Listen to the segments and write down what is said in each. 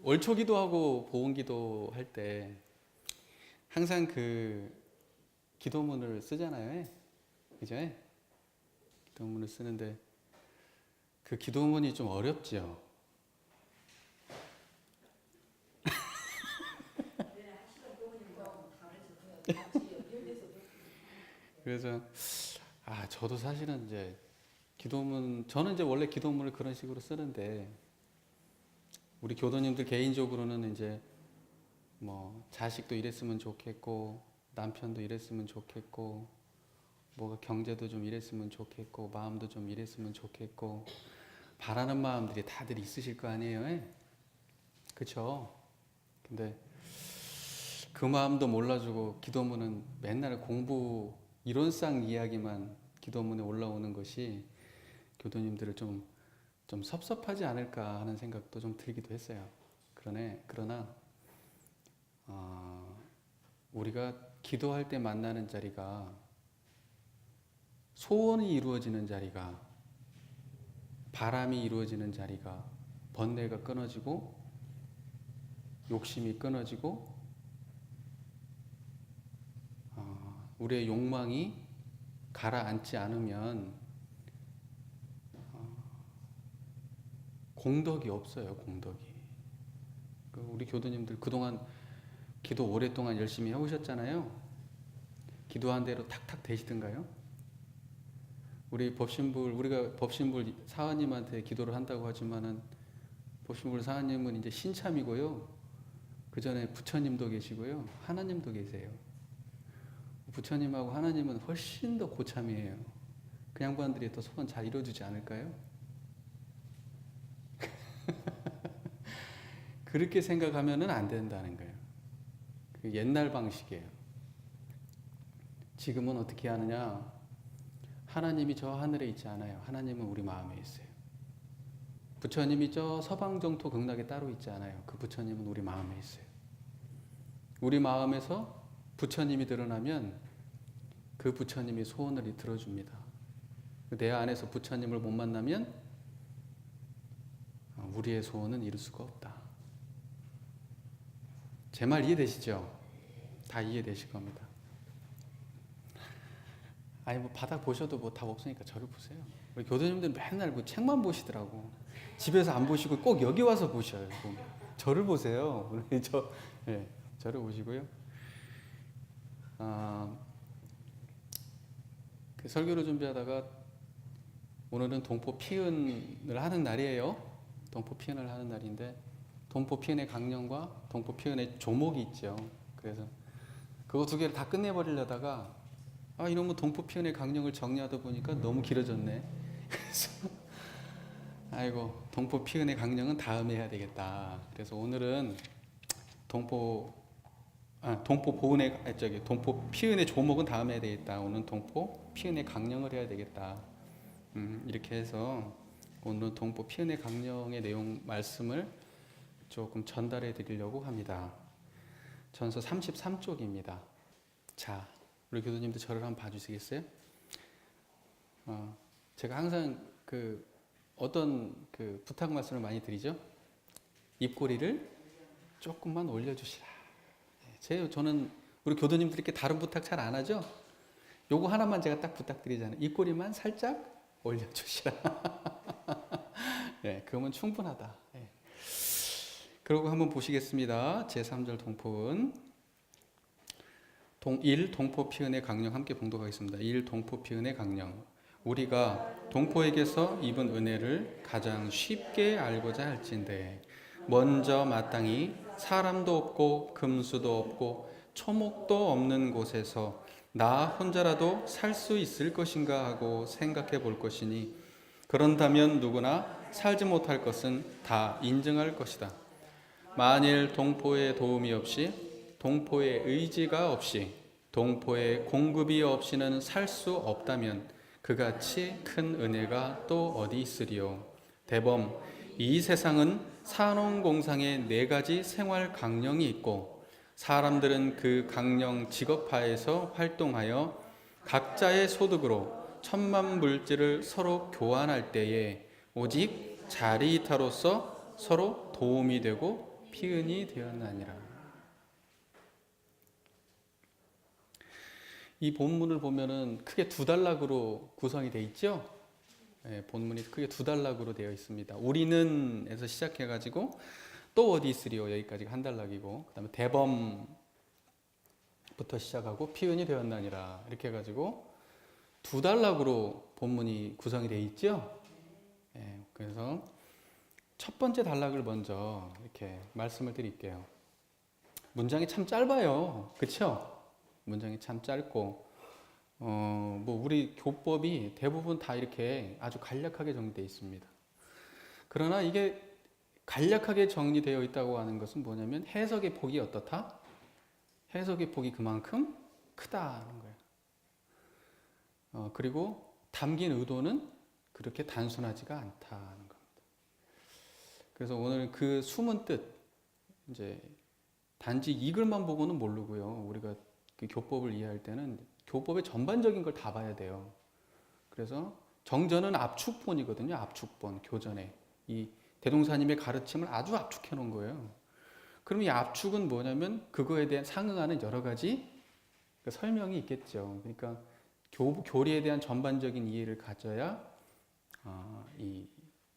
월초 기도하고 보온 기도 할 때 항상 그 기도문을 쓰잖아요. 그죠? 기도문을 쓰는데 그 기도문이 좀 어렵죠. 그래서 저도 사실은 이제 저는 이제 원래 기도문을 그런 식으로 쓰는데 우리 교도님들 개인적으로는 이제 뭐 자식도 이랬으면 좋겠고 남편도 이랬으면 좋겠고 뭐가 경제도 좀 이랬으면 좋겠고 마음도 좀 이랬으면 좋겠고 바라는 마음들이 다들 있으실 거 아니에요. 그쵸? 근데 그 마음도 몰라주고 기도문은 맨날 공부 이론상 이야기만 기도문에 올라오는 것이 교도님들을 좀 섭섭하지 않을까 하는 생각도 좀 들기도 했어요. 그러나 우리가 기도할 때 만나는 자리가 소원이 이루어지는 자리가 바람이 이루어지는 자리가 번뇌가 끊어지고 욕심이 끊어지고 우리의 욕망이 가라앉지 않으면 공덕이 없어요. 공덕이. 우리 교도님들 그동안 기도 오랫동안 열심히 해오셨잖아요. 기도한 대로 탁탁 되시던가요? 우리가 법신불 사화님한테 기도를 한다고 하지만은 법신불 사화님은 이제 신참이고요. 그 전에 부처님도 계시고요. 하나님도 계세요. 부처님하고 하나님은 훨씬 더 고참이에요. 그 양반들이 더 소원 잘 이뤄주지 않을까요? 그렇게 생각하면은 안 된다는 거예요. 그 옛날 방식이에요. 지금은 어떻게 하느냐? 하나님이 저 하늘에 있지 않아요. 하나님은 우리 마음에 있어요. 부처님이 저 서방정토 극락에 따로 있지 않아요. 그 부처님은 우리 마음에 있어요. 우리 마음에서 부처님이 드러나면 그 부처님이 소원을 들어줍니다. 내 안에서 부처님을 못 만나면 우리의 소원은 이룰 수가 없다. 제 말 이해되시죠? 다 이해되실 겁니다. 뭐 바닥 보셔도 뭐 답 없으니까 저를 보세요. 우리 교도님들은 맨날 그 책만 보시더라고. 집에서 안 보시고 꼭 여기 와서 보셔요. 저를 보세요. 저를 보시고요. 그 설교를 준비하다가 오늘은 동포 피은을 하는 날이에요. 동포 피은을 하는 날인데 동포 피은의 강령과 동포 피은의 조목이 있죠. 그래서 그거 두 개를 다 끝내버리려다가 이러면 동포 피은의 강령을 정리하다 보니까 너무 길어졌네. 그래서 동포 피은의 강령은 다음에 해야 되겠다. 그래서 오늘은 동포 피은의 조목은 다음에 해야 되겠다. 오늘은 동포 피은의 강령을 해야 되겠다. 이렇게 해서 오늘은 동포 피은의 강령의 내용 말씀을 조금 전달해 드리려고 합니다. 전서 33쪽입니다. 자, 우리 교수님들 저를 한번 봐주시겠어요? 제가 항상 어떤 부탁 말씀을 많이 드리죠? 입꼬리를 조금만 올려주시라. 저는 우리 교도님들께 다른 부탁 잘 안 하죠? 요거 하나만 제가 딱 부탁드리잖아요. 입꼬리만 살짝 올려주시라. 그러면 충분하다. 그리고 한번 보시겠습니다. 제3절 동포은 1. 동포 피은의 강령 함께 봉독하겠습니다. 1. 동포 피은의 강령. 우리가 동포에게서 입은 은혜를 가장 쉽게 알고자 할진대 먼저 마땅히 사람도 없고 금수도 없고 초목도 없는 곳에서 나 혼자라도 살 수 있을 것인가 하고 생각해 볼 것이니 그런다면 누구나 살지 못할 것은 다 인정할 것이다. 만일 동포의 도움이 없이 동포의 의지가 없이 동포의 공급이 없이는 살 수 없다면 그같이 큰 은혜가 또 어디 있으리요. 대범 이 세상은 산업공상에 4가지 생활 강령이 있고 사람들은 그 강령 직업하에서 활동하여 각자의 소득으로 천만 물질을 서로 교환할 때에 오직 자리이타로서 서로 도움이 되고 피은이 되었나니라. 이 본문을 보면은 크게 두 단락으로 구성이 되어 있죠. 네, 본문이 크게 두 단락으로 되어 있습니다. 우리는에서 시작해가지고 또 어디 있으리요 여기까지 한 단락이고, 그다음에 대범부터 시작하고 피은이 되었나니라 이렇게 해가지고 두 단락으로 본문이 구성이 되어 있죠. 네, 그래서 첫 번째 단락을 먼저 이렇게 말씀을 드릴게요. 문장이 참 짧아요, 그렇죠? 문장이 참 짧고, 뭐 우리 교법이 대부분 다 이렇게 아주 간략하게 정리되어 있습니다. 그러나 이게 간략하게 정리되어 있다고 하는 것은 뭐냐면 해석의 폭이 어떻다? 해석의 폭이 그만큼 크다는 거예요. 그리고 담긴 의도는 그렇게 단순하지가 않다는 겁니다. 그래서 오늘 그 숨은 뜻, 이제 단지 이 글만 보고는 모르고요. 우리가 그 교법을 이해할 때는 교법의 전반적인 걸 다 봐야 돼요. 그래서 정전은 압축본이거든요. 압축본, 교전에. 이 대동사님의 가르침을 아주 압축해 놓은 거예요. 그럼 이 압축은 뭐냐면 그거에 대한 상응하는 여러 가지 설명이 있겠죠. 그러니까 교리에 대한 전반적인 이해를 가져야 이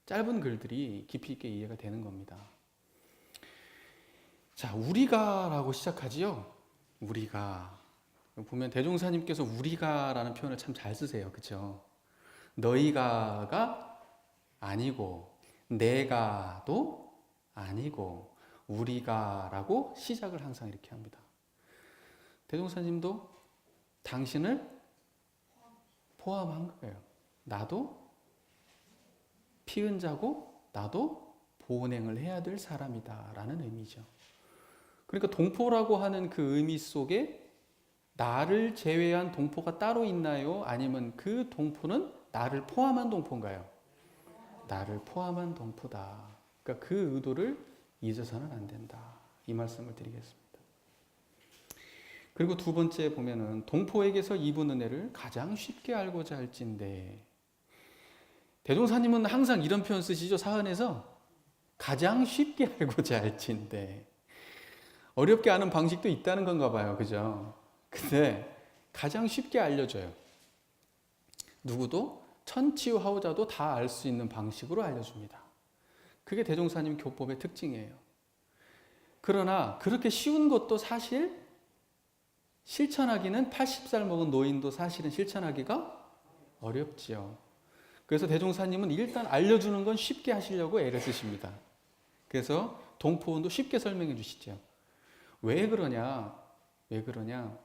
짧은 글들이 깊이 있게 이해가 되는 겁니다. 자, 우리가라고 시작하지요. 우리가. 보면 대종사님께서 우리가라는 표현을 참 잘 쓰세요. 그렇죠? 너희가가 아니고 내가도 아니고 우리가라고 시작을 항상 이렇게 합니다. 대종사님도 당신을 포함한 거예요. 나도 피은 자고 나도 보은행을 해야 될 사람이다 라는 의미죠. 그러니까 동포라고 하는 그 의미 속에 나를 제외한 동포가 따로 있나요? 아니면 그 동포는 나를 포함한 동포인가요? 나를 포함한 동포다. 그러니까 그 의도를 잊어서는 안 된다. 이 말씀을 드리겠습니다. 그리고 두 번째 보면은 동포에게서 입은 은혜를 가장 쉽게 알고자 할진대. 대종사님은 항상 이런 표현 쓰시죠. 사언에서 가장 쉽게 알고자 할진대. 어렵게 아는 방식도 있다는 건가 봐요. 그죠? 근데 가장 쉽게 알려줘요. 누구도 천치우하오자도 다 알 수 있는 방식으로 알려줍니다. 그게 대종사님 교법의 특징이에요. 그러나 그렇게 쉬운 것도 사실 실천하기는 80살 먹은 노인도 사실은 실천하기가 어렵지요. 그래서 대종사님은 일단 알려주는 건 쉽게 하시려고 애를 쓰십니다. 그래서 동포운도 쉽게 설명해 주시죠. 왜 그러냐? 왜 그러냐?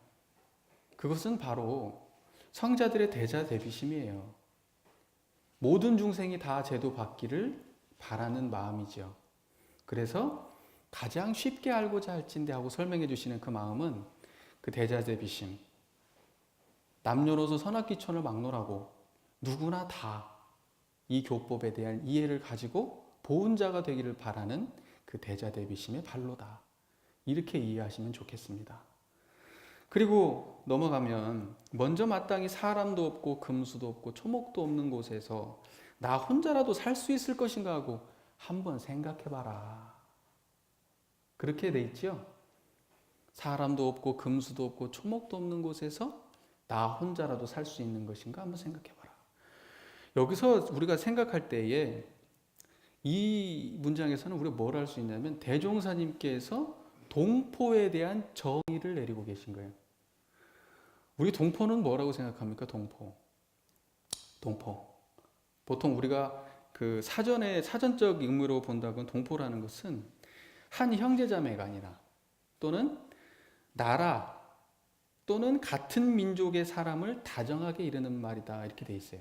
그것은 바로 성자들의 대자 대비심이에요. 모든 중생이 다 제도 받기를 바라는 마음이죠. 그래서 가장 쉽게 알고자 할진대 하고 설명해 주시는 그 마음은 그 대자 대비심. 남녀노소 선악귀천을 막론하고 누구나 다 이 교법에 대한 이해를 가지고 보은자가 되기를 바라는 그 대자 대비심의 발로다. 이렇게 이해하시면 좋겠습니다. 그리고 넘어가면 먼저 마땅히 사람도 없고 금수도 없고 초목도 없는 곳에서 나 혼자라도 살 수 있을 것인가 하고 한번 생각해봐라. 그렇게 돼 있죠? 사람도 없고 금수도 없고 초목도 없는 곳에서 나 혼자라도 살 수 있는 것인가 한번 생각해봐라. 여기서 우리가 생각할 때에 이 문장에서는 우리가 뭘 할 수 있냐면 대종사님께서 동포에 대한 정의를 내리고 계신 거예요. 우리 동포는 뭐라고 생각합니까? 동포. 보통 우리가 그 사전적 의미로 본다면 동포라는 것은 한 형제자매가 아니라 또는 나라 또는 같은 민족의 사람을 다정하게 이르는 말이다. 이렇게 돼 있어요.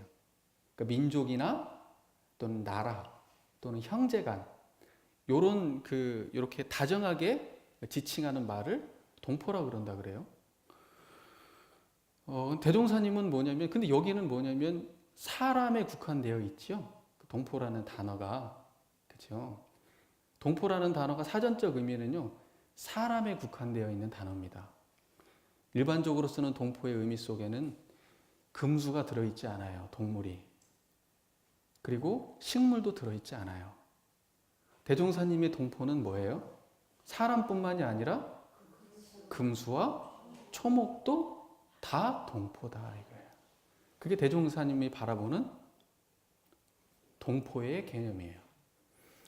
그러니까 민족이나 또는 나라 또는 형제간 이렇게 다정하게 지칭하는 말을 동포라고 그런다 그래요. 대종사님은 뭐냐면, 근데 여기는 뭐냐면 사람에 국한되어 있죠. 동포라는 단어가. 그렇죠? 동포라는 단어가 사전적 의미는요, 사람에 국한되어 있는 단어입니다. 일반적으로 쓰는 동포의 의미 속에는 금수가 들어있지 않아요. 동물이. 그리고 식물도 들어있지 않아요. 대종사님의 동포는 뭐예요? 사람뿐만이 아니라 금수와 초목도 다 동포다 이거예요. 그게 대종사님이 바라보는 동포의 개념이에요.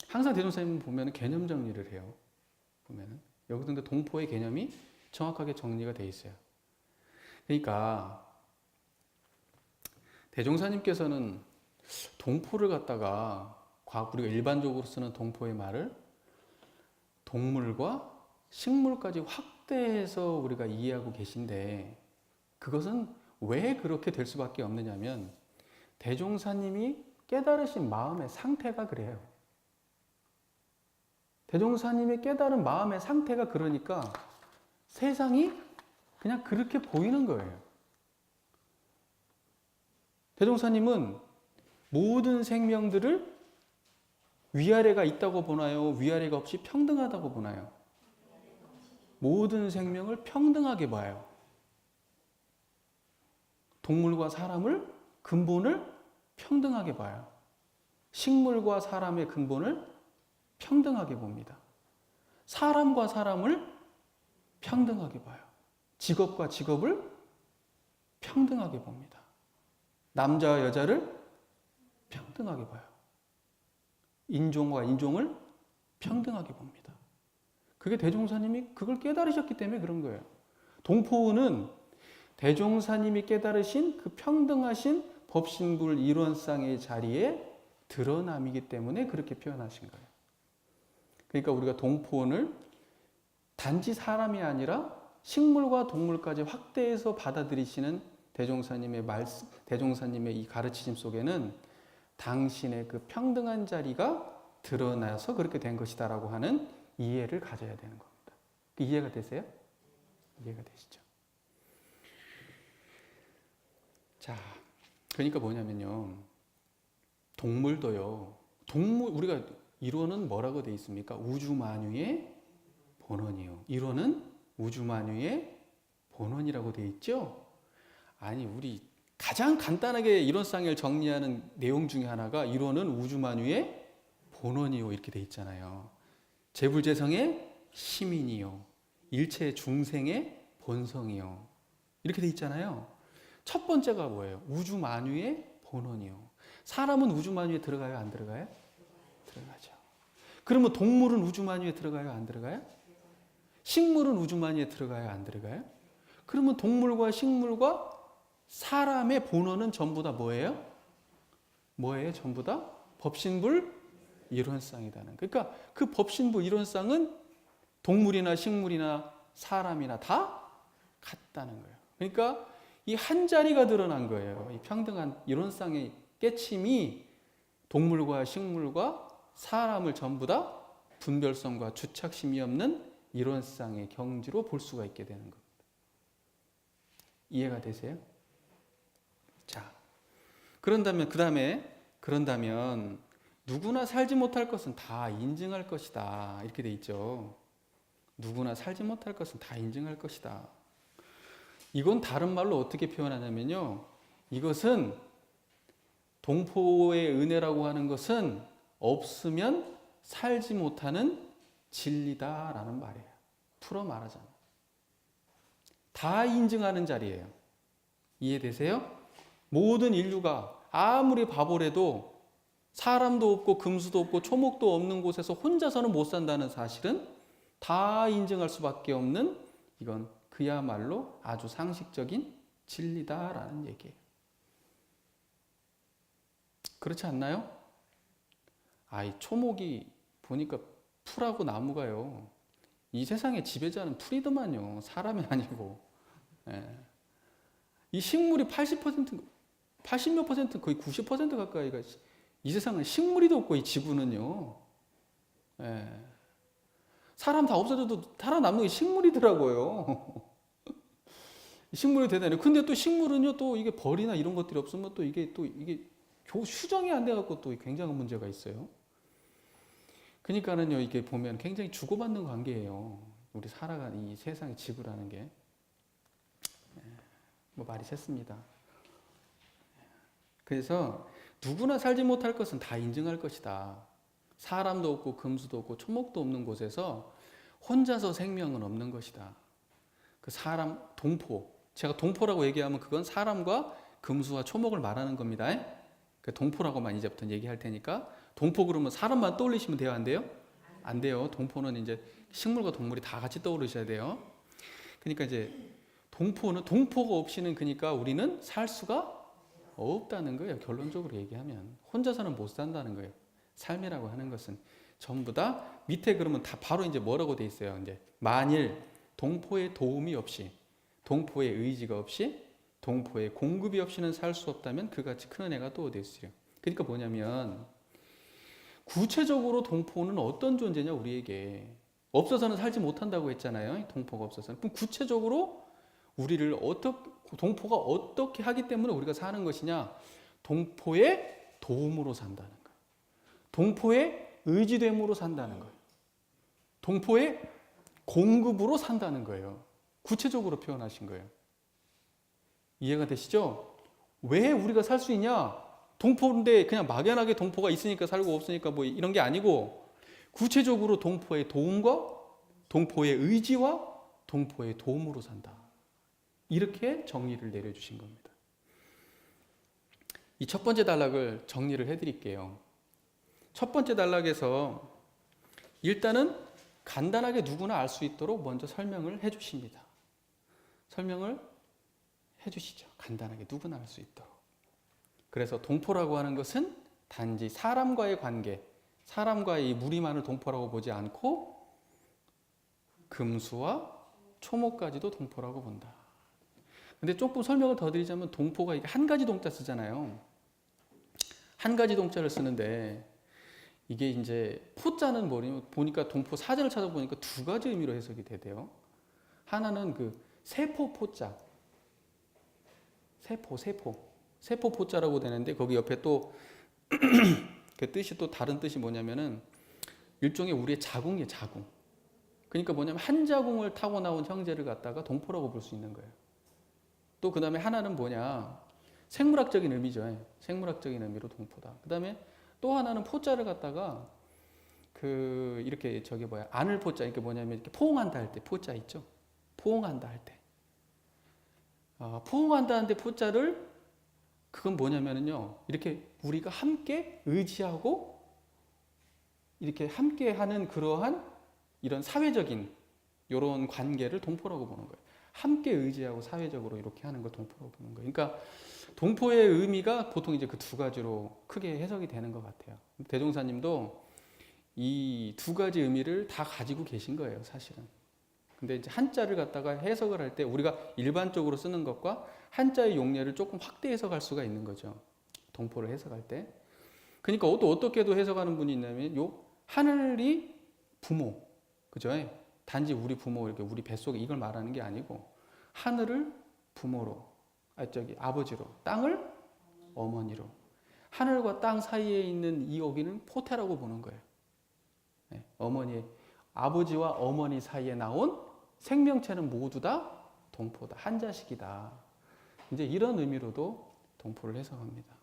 항상 대종사님 보면 개념 정리를 해요. 보면은 여기서 근데 동포의 개념이 정확하게 정리가 돼 있어요. 그러니까 대종사님께서는 동포를 갖다가 우리가 일반적으로 쓰는 동포의 말을 동물과 식물까지 확대해서 우리가 이해하고 계신데 그것은 왜 그렇게 될 수밖에 없느냐면 대종사님이 깨달으신 마음의 상태가 그래요. 대종사님이 깨달은 마음의 상태가 그러니까 세상이 그냥 그렇게 보이는 거예요. 대종사님은 모든 생명들을 위아래가 있다고 보나요? 위아래가 없이 평등하다고 보나요? 모든 생명을 평등하게 봐요. 동물과 사람을 근본을 평등하게 봐요. 식물과 사람의 근본을 평등하게 봅니다. 사람과 사람을 평등하게 봐요. 직업과 직업을 평등하게 봅니다. 남자와 여자를 평등하게 봐요. 인종과 인종을 평등하게 봅니다. 그게 대종사님이 그걸 깨달으셨기 때문에 그런 거예요. 동포는 대종사님이 깨달으신 그 평등하신 법신불 일원상의 자리에 드러남이기 때문에 그렇게 표현하신 거예요. 그러니까 우리가 동포원을 단지 사람이 아니라 식물과 동물까지 확대해서 받아들이시는 대종사님의 말씀, 대종사님의 이 가르치심 속에는 당신의 그 평등한 자리가 드러나서 그렇게 된 것이다라고 하는 이해를 가져야 되는 겁니다. 이해가 되세요? 이해가 되시죠? 자, 그러니까 뭐냐면요. 동물도요. 우리가 이론은 뭐라고 돼 있습니까? 우주만유의 본원이요. 이론은 우주만유의 본원이라고 돼 있죠? 아니, 우리 가장 간단하게 이론상을 정리하는 내용 중에 하나가 이론은 우주만유의 본원이요. 이렇게 돼 있잖아요. 재불재성의 시민이요. 일체 중생의 본성이요. 이렇게 돼 있잖아요. 첫 번째가 뭐예요? 우주만유의 본원이요. 사람은 우주만유에 들어가요? 안 들어가요? 들어가죠. 그러면 동물은 우주만유에 들어가요? 안 들어가요? 식물은 우주만유에 들어가요? 안 들어가요? 그러면 동물과 식물과 사람의 본원은 전부 다 뭐예요? 뭐예요? 전부 다 법신불 일원상이다는. 그러니까 그 법신불 일원상은 동물이나 식물이나 사람이나 다 같다는 거예요. 그러니까 이 한 자리가 드러난 거예요. 이 평등한 일원상의 깨침이 동물과 식물과 사람을 전부 다 분별성과 주착심이 없는 일원상의 경지로 볼 수가 있게 되는 겁니다. 이해가 되세요? 자, 그런다면 누구나 살지 못할 것은 다 인증할 것이다. 이렇게 돼 있죠. 누구나 살지 못할 것은 다 인증할 것이다. 이건 다른 말로 어떻게 표현하냐면요. 이것은 동포의 은혜라고 하는 것은 없으면 살지 못하는 진리다라는 말이에요. 풀어 말하자면. 다 인증하는 자리예요. 이해되세요? 모든 인류가 아무리 바보래도 사람도 없고 금수도 없고 초목도 없는 곳에서 혼자서는 못 산다는 사실은 다 인증할 수밖에 없는 이건 그야말로 아주 상식적인 진리다라는 얘기예요. 그렇지 않나요? 이 초목이 보니까 풀하고 나무가요. 이 세상의 지배자는 풀이더만요. 사람이 아니고. 예. 이 식물이 80몇 퍼센트, 거의 90% 가까이가 이 세상은 식물이 없고 이 지구는요. 예. 사람 다 없어져도 살아남는 게 식물이더라고요. 식물이 대단해요. 근데 또 식물은요, 또 이게 벌이나 이런 것들이 없으면 또 이게 수정이 안 돼갖고 또 굉장한 문제가 있어요. 그러니까는요, 이게 보면 굉장히 주고받는 관계예요. 우리 살아가는 이 세상의 지구라는 게. 뭐 말이 샜습니다. 그래서 누구나 살지 못할 것은 다 인증할 것이다. 사람도 없고 금수도 없고 초목도 없는 곳에서 혼자서 생명은 없는 것이다. 그 사람 동포, 제가 동포라고 얘기하면 그건 사람과 금수와 초목을 말하는 겁니다. 그 동포라고만 이제부터 얘기할 테니까. 동포 그러면 사람만 떠올리시면 돼요, 안 돼요? 안 돼요. 동포는 이제 식물과 동물이 다 같이 떠오르셔야 돼요. 그러니까 이제 동포가 없이는 그러니까 우리는 살 수가 없다는 거예요. 결론적으로 얘기하면 혼자서는 못 산다는 거예요. 삶이라고 하는 것은 전부 다 밑에 그러면 다 바로 이제 뭐라고 돼 있어요. 이제 만일 동포의 도움이 없이, 동포의 의지가 없이, 동포의 공급이 없이는 살 수 없다면 그같이 큰 은혜가 또 어디 있어요. 그러니까 뭐냐면 구체적으로 동포는 어떤 존재냐 우리에게. 없어서는 살지 못한다고 했잖아요. 동포가 없어서는. 그럼 구체적으로 우리를 동포가 어떻게 하기 때문에 우리가 사는 것이냐? 동포의 도움으로 산다는 거예요. 동포의 의지됨으로 산다는 거예요. 동포의 공급으로 산다는 거예요. 구체적으로 표현하신 거예요. 이해가 되시죠? 왜 우리가 살 수 있냐? 동포인데 그냥 막연하게 동포가 있으니까 살고 없으니까 뭐 이런 게 아니고 구체적으로 동포의 도움과 동포의 의지와 동포의 도움으로 산다. 이렇게 정리를 내려주신 겁니다. 이 첫 번째 단락을 정리를 해드릴게요. 첫 번째 단락에서 일단은 간단하게 누구나 알 수 있도록 먼저 설명을 해주십니다. 설명을 해주시죠. 간단하게 누구나 알 수 있도록. 그래서 동포라고 하는 것은 단지 사람과의 관계, 사람과의 이 무리만을 동포라고 보지 않고 금수와 초목까지도 동포라고 본다. 근데 조금 설명을 더 드리자면 동포가 이게 한 가지 동자 쓰잖아요. 한 가지 동자를 쓰는데 이게 이제 포자는 뭐냐면 보니까 동포 사전을 찾아보니까 두 가지 의미로 해석이 되대요. 하나는 그 세포 포자, 세포 포자라고 되는데 거기 옆에 또 그 뜻이 또 다른 뜻이 뭐냐면은 일종의 우리의 자궁이에요, 자궁. 그러니까 뭐냐면 한 자궁을 타고 나온 형제를 갖다가 동포라고 볼 수 있는 거예요. 또 그 다음에 하나는 뭐냐, 생물학적인 의미죠. 생물학적인 의미로 동포다. 그 다음에 또 하나는 포자를 갖다가 그 이렇게 안을 포자, 이렇게 뭐냐면 이렇게 포옹한다 할 때 포자 있죠. 포옹한다 할 때. 포옹한다 할 때 포자를 그건 뭐냐면은요, 이렇게 우리가 함께 의지하고 이렇게 함께 하는 그러한 이런 사회적인 이런 관계를 동포라고 보는 거예요. 함께 의지하고 사회적으로 이렇게 하는 걸 동포라고 보는 거예요. 그러니까 동포의 의미가 보통 이제 그 두 가지로 크게 해석이 되는 것 같아요. 대종사님도 이 두 가지 의미를 다 가지고 계신 거예요, 사실은. 근데 이제 한자를 갖다가 해석을 할 때 우리가 일반적으로 쓰는 것과 한자의 용례를 조금 확대 해석할 수가 있는 거죠. 동포를 해석할 때. 그러니까 또 어떻게도 해석하는 분이 있냐면 요 하늘이 부모, 그죠? 단지 우리 부모 이렇게 우리 뱃속에 이걸 말하는 게 아니고 하늘을 부모로, 아버지로, 땅을 어머니로, 하늘과 땅 사이에 있는 이 여기는 포태라고 보는 거예요. 어머니, 아버지와 어머니 사이에 나온 생명체는 모두 다 동포다, 한 자식이다. 이제 이런 의미로도 동포를 해석합니다.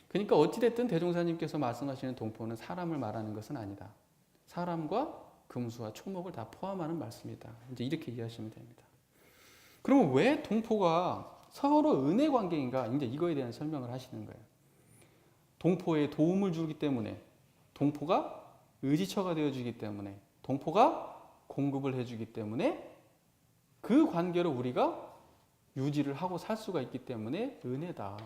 그러니까 어찌됐든 대종사님께서 말씀하시는 동포는 사람을 말하는 것은 아니다. 사람과 금수와 초목을 다 포함하는 말씀이다. 이제 이렇게 이해하시면 됩니다. 그러면 왜 동포가 서로 은혜 관계인가? 이제 이거에 대한 설명을 하시는 거예요. 동포에 도움을 주기 때문에, 동포가 의지처가 되어주기 때문에, 동포가 공급을 해주기 때문에 그 관계로 우리가 유지를 하고 살 수가 있기 때문에 은혜다.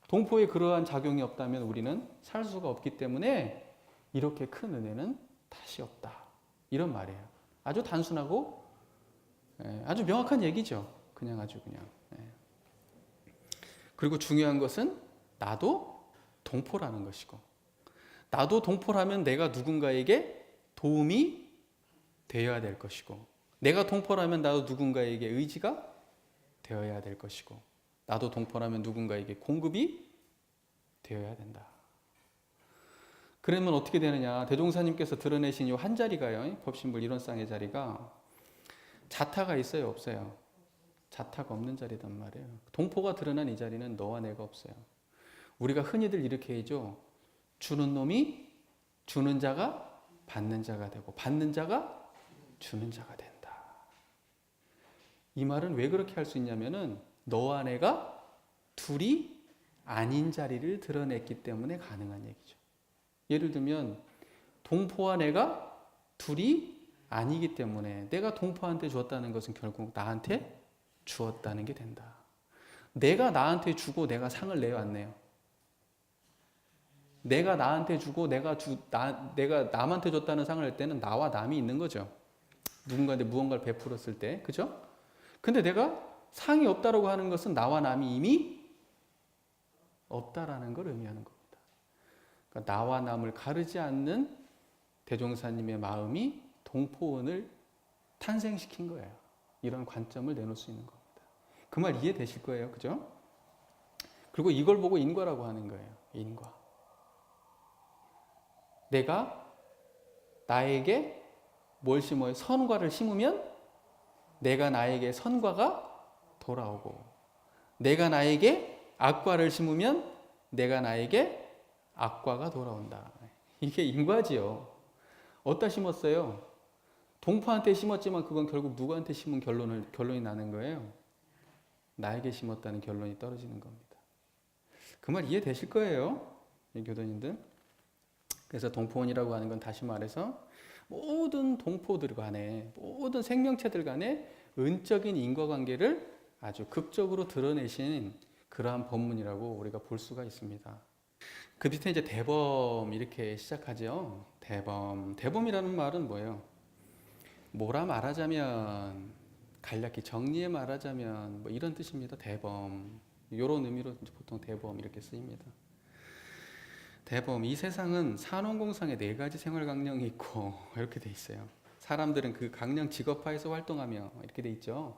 동포에 그러한 작용이 없다면 우리는 살 수가 없기 때문에 이렇게 큰 은혜는 다시 없다. 이런 말이에요. 아주 단순하고 아주 명확한 얘기죠. 그냥. 그리고 중요한 것은 나도 동포라는 것이고, 나도 동포라면 내가 누군가에게 도움이 되어야 될 것이고, 내가 동포라면 나도 누군가에게 의지가 되어야 될 것이고, 나도 동포라면 누군가에게 공급이 되어야 된다. 그러면 어떻게 되느냐? 대종사님께서 드러내신 이 한 자리가요, 법신불 일원상의 자리가 자타가 있어요, 없어요? 자타가 없는 자리단 말이에요. 동포가 드러난 이 자리는 너와 내가 없어요. 우리가 흔히들 이렇게 하죠. 주는 놈이 주는 자가 받는 자가 되고, 받는 자가 주는 자가 된다. 이 말은 왜 그렇게 할 수 있냐면은 너와 내가 둘이 아닌 자리를 드러냈기 때문에 가능한 얘기죠. 예를 들면 동포와 내가 둘이 아니기 때문에 내가 동포한테 주었다는 것은 결국 나한테 주었다는 게 된다. 내가 나한테 주고 내가 상을 내요, 안 내요? 내가 나한테 주고 내가 남한테 줬다는 상을 낼 때는 나와 남이 있는 거죠. 누군가한테 무언가를 베풀었을 때, 그죠? 근데 내가 상이 없다라고 하는 것은 나와 남이 이미 없다라는 걸 의미하는 겁니다. 그러니까 나와 남을 가르지 않는 대종사님의 마음이 동포원을 탄생시킨 거예요. 이런 관점을 내놓을 수 있는 겁니다. 그 말 이해되실 거예요, 그죠? 그리고 이걸 보고 인과라고 하는 거예요. 인과. 내가 나에게 뭘 심어요? 선과를 심으면 내가 나에게 선과가 돌아오고, 내가 나에게 악과를 심으면 내가 나에게 악과가 돌아온다. 이게 인과지요. 어디다 심었어요? 동포한테 심었지만 그건 결국 누구한테 심은 결론이 나는 거예요. 나에게 심었다는 결론이 떨어지는 겁니다. 그 말 이해되실 거예요, 교도님들. 그래서 동포원이라고 하는 건 다시 말해서 모든 동포들 간에, 모든 생명체들 간에 은적인 인과관계를 아주 극적으로 드러내신 그러한 법문이라고 우리가 볼 수가 있습니다. 그 밑에 이제 대범 이렇게 시작하죠. 대범이라는 말은 뭐예요? 뭐라 말하자면, 간략히 정리해 말하자면 뭐 이런 뜻입니다. 대범. 이런 의미로 보통 대범 이렇게 쓰입니다. 대범, 이 세상은 산업공상에 4가지 생활 강령이 있고 이렇게 돼 있어요. 사람들은 그 강령 직업화에서 활동하며 이렇게 돼 있죠.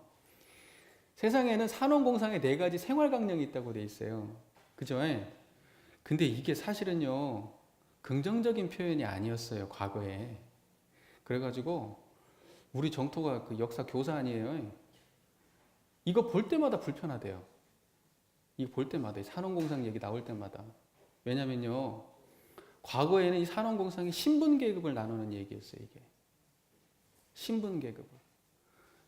세상에는 산업공상에 4가지 생활 강령이 있다고 돼 있어요. 그죠? 근데 이게 사실은요, 긍정적인 표현이 아니었어요, 과거에. 그래가지고 우리 정토가 그 역사 교사 아니에요. 이거 볼 때마다 불편하대요. 이거 볼 때마다, 산업공상 얘기 나올 때마다. 왜냐면요, 과거에는 이 산업공상이 신분계급을 나누는 얘기였어요, 이게. 신분계급을.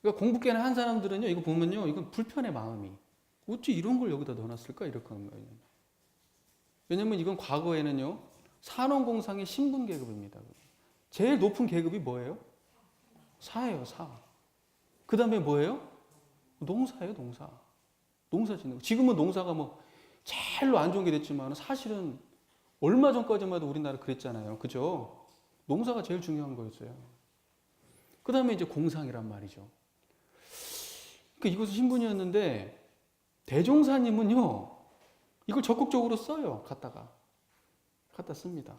그러니까 공부계는 한 사람들은요, 이거 보면요, 이건 불편해, 마음이. 어찌 이런 걸 여기다 넣어놨을까? 이렇게 하는 거예요. 왜냐면 이건 과거에는요, 산업공상의 신분계급입니다. 제일 높은 계급이 뭐예요? 사예요, 사. 그 다음에 뭐예요? 농사예요, 농사. 농사 짓는 거. 지금은 농사가 뭐, 제일로 안 좋은 게 됐지만 사실은 얼마 전까지만 해도 우리나라 그랬잖아요. 그죠? 농사가 제일 중요한 거였어요. 그 다음에 이제 공상이란 말이죠. 그러니까 이것은 신분이었는데 대종사님은요, 이걸 적극적으로 써요. 갖다 씁니다.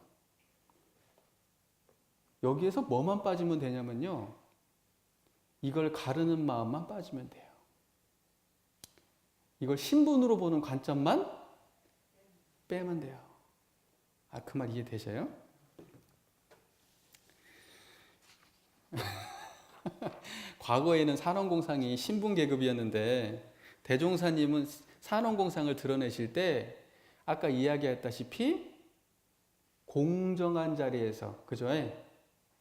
여기에서 뭐만 빠지면 되냐면요, 이걸 가르는 마음만 빠지면 돼요. 이걸 신분으로 보는 관점만 빼면 돼요. 그 말 이해되셔요? 과거에는 산업공상이 신분계급이었는데 대종사님은 산업공상을 드러내실 때 아까 이야기했다시피 공정한 자리에서, 그죠?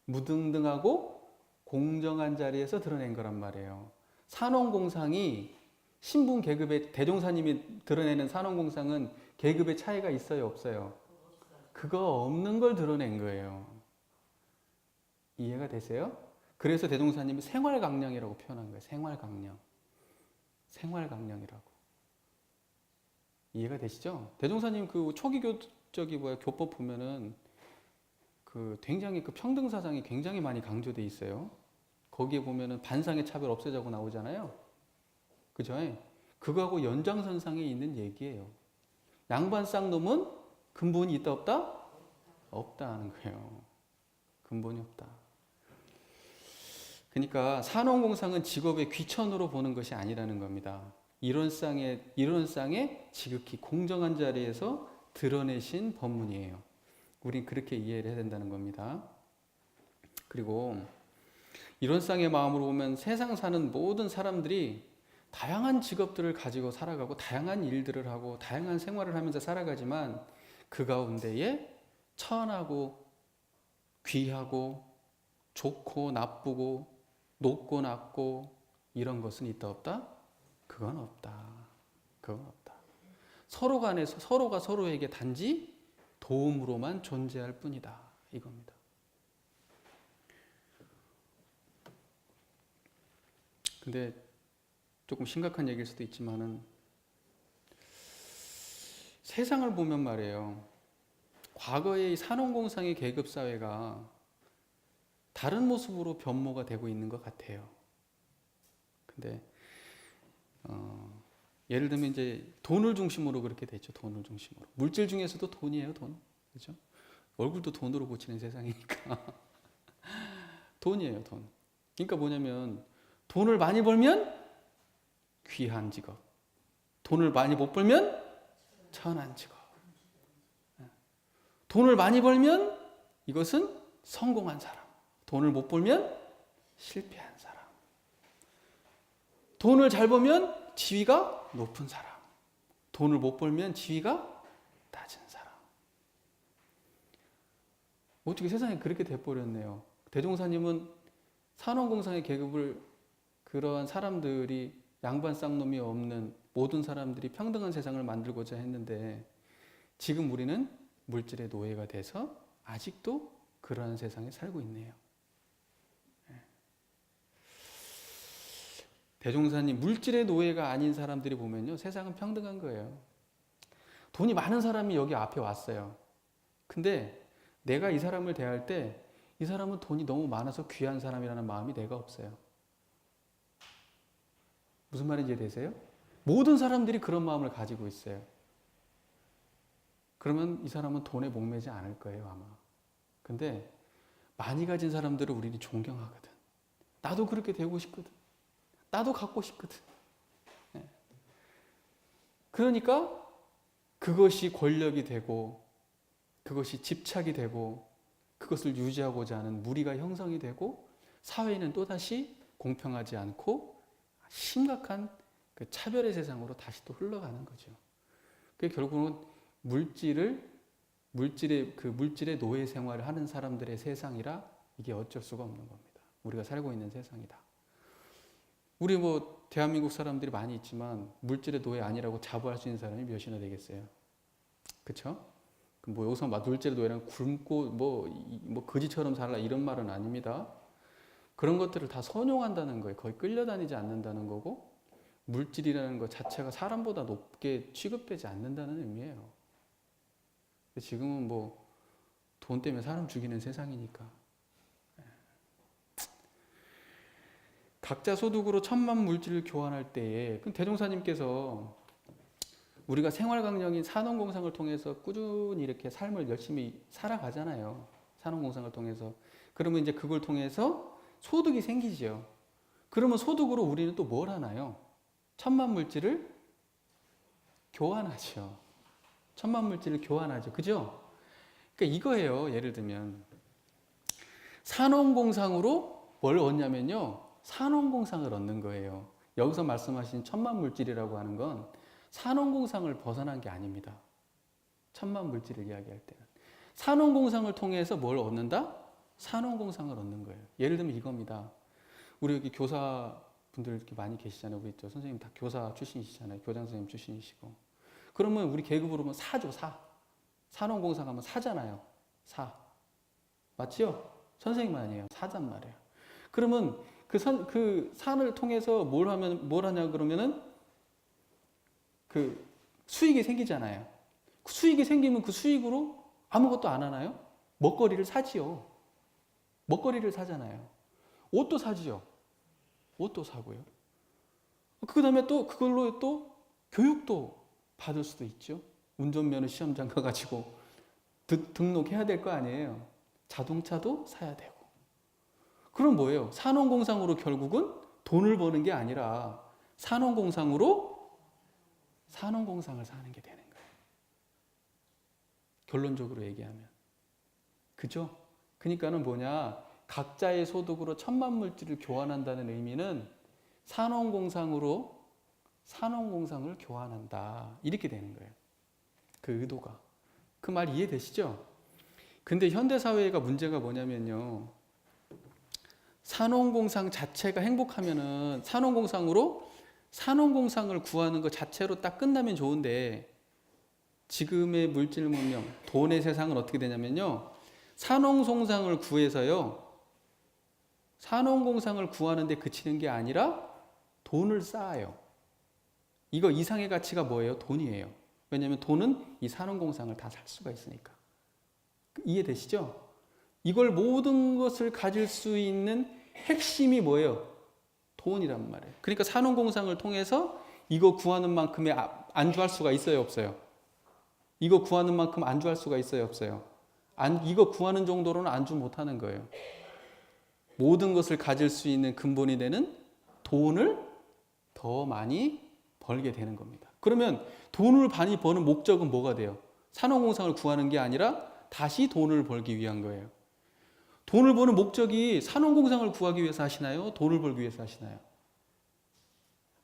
무등등하고 공정한 자리에서 드러낸 거란 말이에요. 산업공상이 신분계급의, 대종사님이 드러내는 산업공상은 계급의 차이가 있어요, 없어요? 그거 없는 걸 드러낸 거예요. 이해가 되세요? 그래서 대종사님이 생활강령이라고 표현한 거예요. 생활강령이라고. 이해가 되시죠? 대종사님 그 초기교 교법 보면은 굉장히 평등 사상이 굉장히 많이 강조돼 있어요. 거기에 보면은 반상의 차별 없애자고 나오잖아요. 그죠? 그거하고 연장선상에 있는 얘기예요. 양반 쌍놈은 근본이 있다 없다? 없다 하는 거예요. 근본이 없다. 그러니까 산업공상은 직업의 귀천으로 보는 것이 아니라는 겁니다. 이론상의 지극히 공정한 자리에서 드러내신 법문이에요. 우린 그렇게 이해를 해야 된다는 겁니다. 그리고 이론상의 마음으로 보면 세상 사는 모든 사람들이 다양한 직업들을 가지고 살아가고 다양한 일들을 하고 다양한 생활을 하면서 살아가지만 그 가운데에 천하고 귀하고 좋고 나쁘고 높고 낮고 이런 것은 있다 없다? 그건 없다. 그건 없다. 서로 간에서 서로가 서로에게 단지 도움으로만 존재할 뿐이다. 이겁니다. 근데 조금 심각한 얘기일 수도 있지만은 세상을 보면 말이에요. 과거의 산업공상의 계급사회가 다른 모습으로 변모가 되고 있는 것 같아요. 근데 예를 들면 이제 돈을 중심으로 그렇게 됐죠. 돈을 중심으로. 물질 중에서도 돈이에요, 돈. 그렇죠? 얼굴도 돈으로 고치는 세상이니까. 돈이에요, 돈. 그러니까 뭐냐면 돈을 많이 벌면 귀한 직업. 돈을 많이 못 벌면 천한 직업. 돈을 많이 벌면 이것은 성공한 사람. 돈을 못 벌면 실패한 사람. 돈을 잘 벌면 지위가 높은 사람. 돈을 못 벌면 지위가 낮은 사람. 어떻게 세상이 그렇게 돼버렸네요. 대종사님은 산업공상의 계급을 그러한 사람들이 양반 쌍놈이 없는 모든 사람들이 평등한 세상을 만들고자 했는데 지금 우리는 물질의 노예가 돼서 아직도 그러한 세상에 살고 있네요. 대종사님, 물질의 노예가 아닌 사람들이 보면요, 세상은 평등한 거예요. 돈이 많은 사람이 여기 앞에 왔어요. 근데 내가 이 사람을 대할 때 이 사람은 돈이 너무 많아서 귀한 사람이라는 마음이 내가 없어요. 무슨 말인지 이해되세요? 모든 사람들이 그런 마음을 가지고 있어요. 그러면 이 사람은 돈에 목매지 않을 거예요, 아마. 근데 많이 가진 사람들을 우리는 존경하거든. 나도 그렇게 되고 싶거든. 나도 갖고 싶거든. 그러니까 그것이 권력이 되고 그것이 집착이 되고 그것을 유지하고자 하는 무리가 형성이 되고 사회는 또다시 공평하지 않고 심각한 그 차별의 세상으로 다시 또 흘러가는 거죠. 그게 결국은 물질의 노예 생활을 하는 사람들의 세상이라 이게 어쩔 수가 없는 겁니다. 우리가 살고 있는 세상이다. 우리 대한민국 사람들이 많이 있지만 물질의 노예 아니라고 자부할 수 있는 사람이 몇이나 되겠어요. 그렇죠? 여기서 물질의 노예는 굶고 거지처럼 살라 이런 말은 아닙니다. 그런 것들을 다 선용한다는 거예요. 거의 끌려다니지 않는다는 거고 물질이라는 것 자체가 사람보다 높게 취급되지 않는다는 의미예요. 지금은 돈 때문에 사람 죽이는 세상이니까. 각자 소득으로 천만 물질을 교환할 때에 대종사님께서 우리가 생활강령인 산업공상을 통해서 꾸준히 이렇게 삶을 열심히 살아가잖아요. 산업공상을 통해서. 그러면 이제 그걸 통해서 소득이 생기죠. 그러면 소득으로 우리는 또 뭘 하나요? 천만 물질을 교환하죠. 천만 물질을 교환하죠. 그죠? 그러니까 이거예요. 예를 들면 산업공상으로 뭘 얻냐면요. 산업공상을 얻는 거예요. 여기서 말씀하신 천만 물질이라고 하는 건 산업공상을 벗어난 게 아닙니다. 천만 물질을 이야기할 때는. 산업공상을 통해서 뭘 얻는다? 산업공상을 얻는 거예요. 예를 들면 이겁니다. 우리 여기 교사분들 이렇게 많이 계시잖아요. 우리 선생님 다 교사 출신이시잖아요. 교장 선생님 출신이시고. 그러면 우리 계급으로 보면 사죠, 사. 산업공상 하면 사잖아요. 사. 맞지요? 선생님 아니에요. 사단 말이에요. 그러면 그 산을 통해서 뭘 하냐 그러면은 그 수익이 생기잖아요. 수익이 생기면 그 수익으로 아무것도 안 하나요? 먹거리를 사지요. 먹거리를 사잖아요. 옷도 사지요. 옷도 사고요. 그 다음에 또 그걸로 또 교육도 받을 수도 있죠. 운전면허 시험장 가가지고 등록해야 될 거 아니에요. 자동차도 사야 되고. 그럼 뭐예요? 산업공상으로 결국은 돈을 버는 게 아니라 산업공상으로 산업공상을 사는 게 되는 거예요. 결론적으로 얘기하면. 그죠? 그러니까는 각자의 소득으로 천만 물질을 교환한다는 의미는 산업공상으로 산업공상을 교환한다. 이렇게 되는 거예요. 그 의도가. 그 말 이해되시죠? 근데 현대사회가 문제가 뭐냐면요. 산업공상 자체가 행복하면은 산업공상을 구하는 것 자체로 딱 끝나면 좋은데, 지금의 물질 문명, 돈의 세상은 어떻게 되냐면요, 산업공상을 구해서요, 산업공상을 구하는 데 그치는 게 아니라 돈을 쌓아요. 이거 이상의 가치가 뭐예요? 돈이에요. 왜냐하면 돈은 이 산업공상을 다 살 수가 있으니까. 이해되시죠? 이걸 모든 것을 가질 수 있는 핵심이 뭐예요? 돈이란 말이에요. 그러니까 산업공상을 통해서 이거 구하는 만큼의 안주할 수가 있어요, 없어요? 이거 구하는 만큼 안주할 수가 있어요, 없어요? 이거 구하는 정도로는 안주 못하는 거예요. 모든 것을 가질 수 있는 근본이 되는 돈을 더 많이 벌게 되는 겁니다. 그러면 돈을 많이 버는 목적은 뭐가 돼요? 산업공상을 구하는 게 아니라 다시 돈을 벌기 위한 거예요. 돈을 버는 목적이 산업공상을 구하기 위해서 하시나요? 돈을 벌기 위해서 하시나요?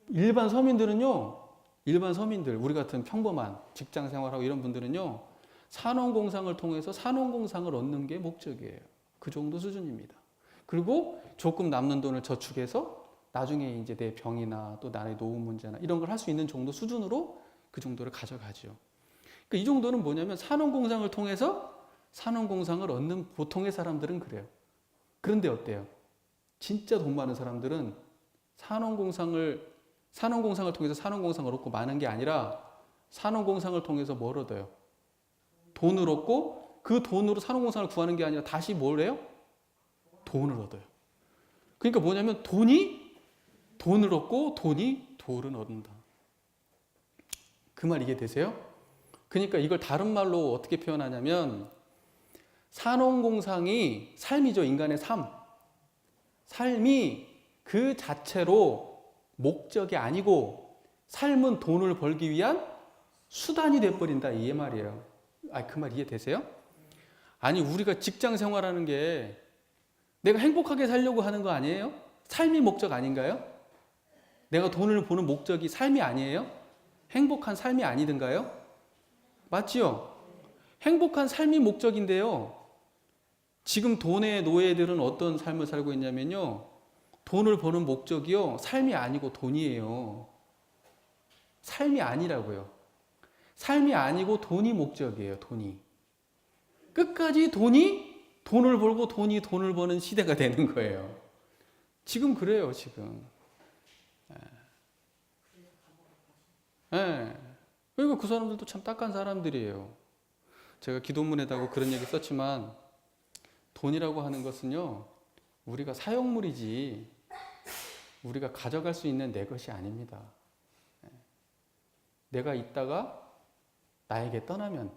일반 서민들은요, 우리 같은 평범한 직장 생활하고 이런 분들은요, 산업공상을 통해서 산업공상을 얻는 게 목적이에요. 그 정도 수준입니다. 그리고 조금 남는 돈을 저축해서 나중에 이제 내 병이나 또 나의 노후 문제나 이런 걸 할 수 있는 정도 수준으로 그 정도를 가져가죠. 그러니까 이 정도는 뭐냐면 산업공상을 통해서 산업공상을 얻는 보통의 사람들은 그래요. 그런데 어때요? 진짜 돈 많은 사람들은 산업공상을 통해서 산업공상을 얻고 마는 게 아니라 산업공상을 통해서 뭘 얻어요? 돈을 얻고 그 돈으로 산업공상을 구하는 게 아니라 다시 뭘 해요? 돈을 얻어요. 그러니까 뭐냐면 돈을 얻고 돈이 돈을 얻는다. 그 말 이해되세요? 그러니까 이걸 다른 말로 어떻게 표현하냐면 산업공상이 삶이죠. 인간의 삶. 삶이 그 자체로 목적이 아니고 삶은 돈을 벌기 위한 수단이 돼버린다. 이 말이에요. 그 말 이해되세요? 아니 우리가 직장 생활하는 게 내가 행복하게 살려고 하는 거 아니에요? 삶이 목적 아닌가요? 내가 돈을 버는 목적이 삶이 아니에요? 행복한 삶이 아니든가요? 맞지요? 행복한 삶이 목적인데요. 지금 돈의 노예들은 어떤 삶을 살고 있냐면요. 돈을 버는 목적이요. 삶이 아니고 돈이에요. 삶이 아니라고요. 삶이 아니고 돈이 목적이에요. 돈이. 끝까지 돈을 벌고 돈이 돈을 버는 시대가 되는 거예요. 지금 그래요. 지금. 예. 그리고 그 사람들도 참 딱한 사람들이에요. 제가 기도문에다가 그런 얘기 썼지만 돈이라고 하는 것은요, 우리가 사용물이지 우리가 가져갈 수 있는 내 것이 아닙니다. 내가 있다가 나에게 떠나면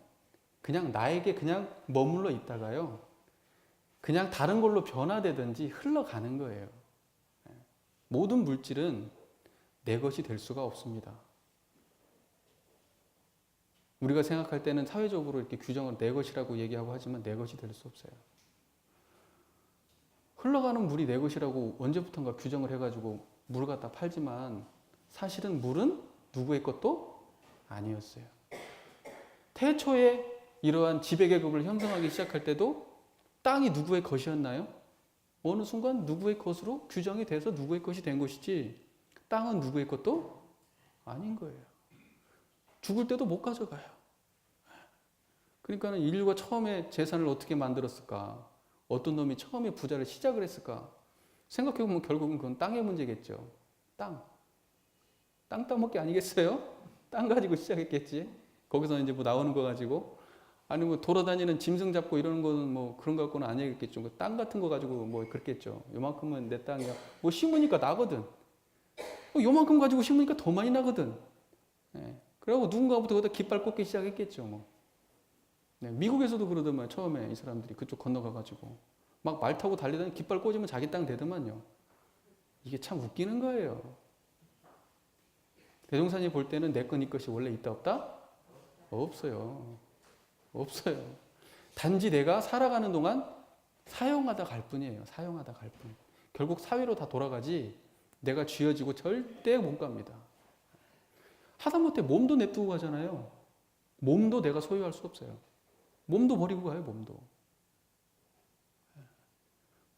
그냥 나에게 그냥 머물러 있다가요, 그냥 다른 걸로 변화되든지 흘러가는 거예요. 모든 물질은 내 것이 될 수가 없습니다. 우리가 생각할 때는 사회적으로 이렇게 규정을 내 것이라고 얘기하고 하지만 내 것이 될 수 없어요. 흘러가는 물이 내 것이라고 언제부턴가 규정을 해가지고 물을 갖다 팔지만 사실은 물은 누구의 것도 아니었어요. 태초에 이러한 지배계급을 형성하기 시작할 때도 땅이 누구의 것이었나요? 어느 순간 누구의 것으로 규정이 돼서 누구의 것이 된 것이지 땅은 누구의 것도 아닌 거예요. 죽을 때도 못 가져가요. 그러니까 인류가 처음에 재산을 어떻게 만들었을까? 어떤 놈이 처음에 부자를 시작을 했을까? 생각해보면 결국은 그건 땅의 문제겠죠. 땅 따먹기 아니겠어요? 땅 가지고 시작했겠지. 거기서 이제 뭐 나오는 거 가지고, 아니 뭐 돌아다니는 짐승 잡고 이러는 거는 뭐 그런 거 갖고는 아니겠죠. 땅 같은 거 가지고 뭐 그랬겠죠. 요만큼은 내 땅이야. 뭐 심으니까 나거든. 요만큼 가지고 심으니까 더 많이 나거든. 그리고 누군가부터 거기다 깃발 꽂기 시작했겠죠. 뭐. 미국에서도 그러더만 처음에 이 사람들이 그쪽 건너가가지고 막 말 타고 달리더니 깃발 꽂으면 자기 땅 되더만요. 이게 참 웃기는 거예요. 대종사님 볼 때는 내 것, 네 것이 원래 있다 없다? 없어요. 단지 내가 살아가는 동안 사용하다 갈 뿐이에요. 사용하다 갈 뿐. 결국 사회로 다 돌아가지 내가 쥐어지고 절대 못 갑니다. 하다못해 몸도 냅두고 가잖아요. 몸도 내가 소유할 수 없어요. 몸도 버리고 가요. 몸도.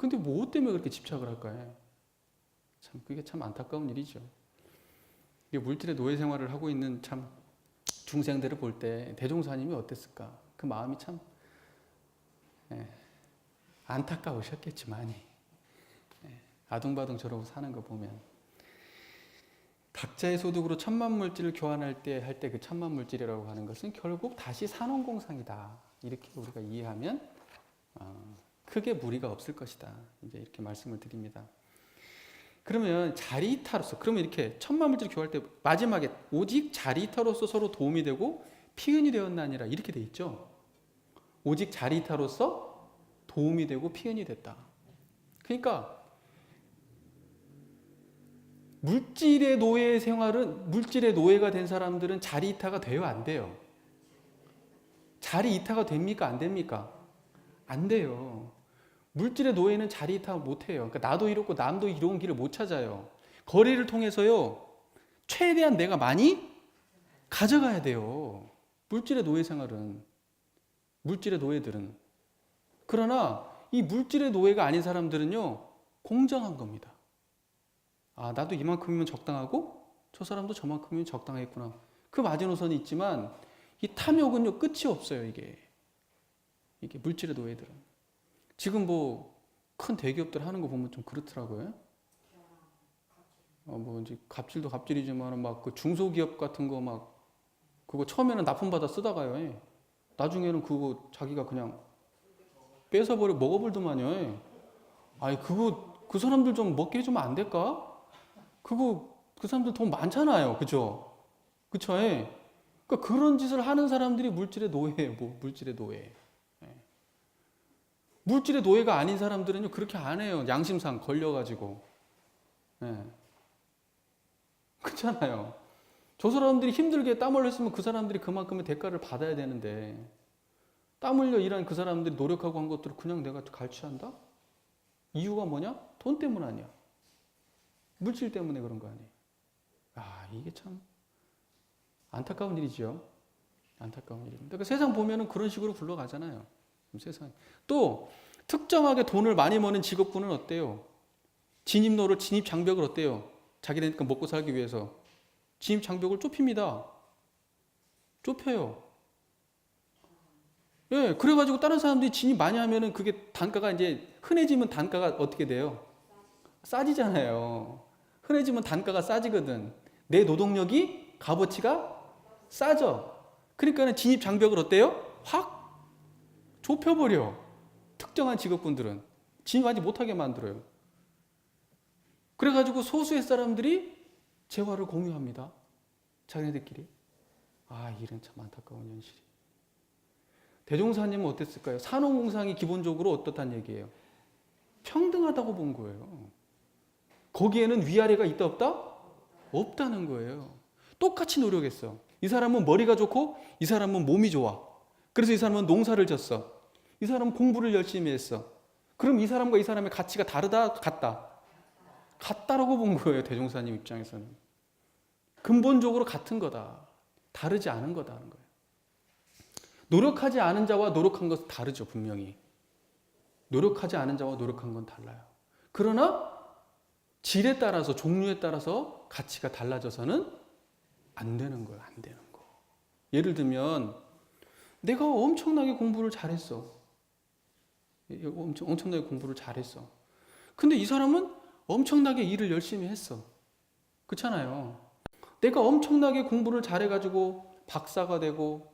근데 뭐 때문에 그렇게 집착을 할까요? 참 그게 참 안타까운 일이죠. 이게 물질의 노예 생활을 하고 있는 참 중생들을 볼 때 대종사님이 어땠을까? 그 마음이 참 안타까우셨겠지만이 아둥바둥 저러고 사는 거 보면 각자의 소득으로 천만 물질을 교환할 때 할 때 그 천만 물질이라고 하는 것은 결국 다시 산업공상이다. 이렇게 우리가 이해하면 크게 무리가 없을 것이다. 이제 이렇게 말씀을 드립니다. 그러면 자리이타로서 그러면 이렇게 천만 물질 교환할 때 마지막에 오직 자리이타로서 서로 도움이 되고 피은이 되었나니라 이렇게 돼 있죠. 오직 자리이타로서 도움이 되고 피은이 됐다. 그러니까 물질의 노예 생활은 물질의 노예가 된 사람들은 자리이타가 돼요, 안 돼요? 자리이타가 됩니까, 안 됩니까? 안 돼요. 물질의 노예는 자리이타 못 해요. 그러니까 나도 이롭고 남도 이로운 길을 못 찾아요. 거래를 통해서요. 최대한 내가 많이 가져가야 돼요. 물질의 노예 생활은 물질의 노예들은 그러나 이 물질의 노예가 아닌 사람들은요. 공정한 겁니다. 아, 나도 이만큼이면 적당하고 저 사람도 저만큼이면 적당하겠구나. 그 마지노선이 있지만 이 탐욕은요 끝이 없어요. 이게 물질의 노예들은 지금 뭐 큰 대기업들 하는 거 보면 좀 그렇더라고요. 뭐 이제 갑질도 갑질이지만 막 그 중소기업 같은 거 막 그거 처음에는 납품받아 쓰다가요. 나중에는 그거 자기가 그냥 뺏어버려 먹어버리더만요. 아니 그거 그 사람들 좀 먹게 해주면 안 될까? 그거 그 사람들 돈 많잖아요, 그죠? 그쵸? 그러니까 그런 짓을 하는 사람들이 물질의 노예예요. 뭐 물질의 노예. 물질의 노예가 아닌 사람들은요 그렇게 안 해요. 양심상 걸려가지고. 그렇잖아요. 저 사람들이 힘들게 땀 흘렸으면 그 사람들이 그만큼의 대가를 받아야 되는데 땀 흘려 일한 그 사람들이 노력하고 한 것들을 그냥 내가 갈취한다? 이유가 뭐냐? 돈 때문 아니야. 물질 때문에 그런 거 아니에요. 아, 이게 참 안타까운 일이죠. 안타까운 일입니다. 그러니까 세상 보면은 그런 식으로 굴러가잖아요. 세상. 또 특정하게 돈을 많이 버는 직업군은 어때요? 진입로를 진입 장벽을 어때요? 자기네니까 먹고 살기 위해서 진입 장벽을 좁힙니다. 좁혀요. 예, 그래가지고 다른 사람들이 진입 많이 하면은 그게 단가가 이제 흔해지면 단가가 어떻게 돼요? 싸지잖아요. 흔해지면 단가가 싸지거든. 내 노동력이 값어치가 싸져. 그러니까는 진입 장벽을 어때요? 확 좁혀버려. 특정한 직업군들은 진입하지 못하게 만들어요. 그래가지고 소수의 사람들이 재화를 공유합니다. 자기네들끼리. 아, 이런 참 안타까운 현실이. 대종사님은 어땠을까요? 산업공상이 기본적으로 어떻다는 얘기예요? 평등하다고 본 거예요. 거기에는 위아래가 있다 없다? 없다는 거예요. 똑같이 노력했어. 이 사람은 머리가 좋고 이 사람은 몸이 좋아. 그래서 이 사람은 농사를 졌어. 이 사람은 공부를 열심히 했어. 그럼 이 사람과 이 사람의 가치가 다르다? 같다? 같다라고 본 거예요. 대종사님 입장에서는. 근본적으로 같은 거다. 다르지 않은 거다는 거예요. 노력하지 않은 자와 노력한 것은 다르죠. 분명히. 노력하지 않은 자와 노력한 건 달라요. 그러나 질에 따라서 종류에 따라서 가치가 달라져서는 안 되는 거예요. 안 되는 거. 예를 들면 내가 엄청나게 공부를 잘했어. 엄청나게 공부를 잘했어. 근데 이 사람은 엄청나게 일을 열심히 했어. 그렇잖아요. 내가 엄청나게 공부를 잘해가지고 박사가 되고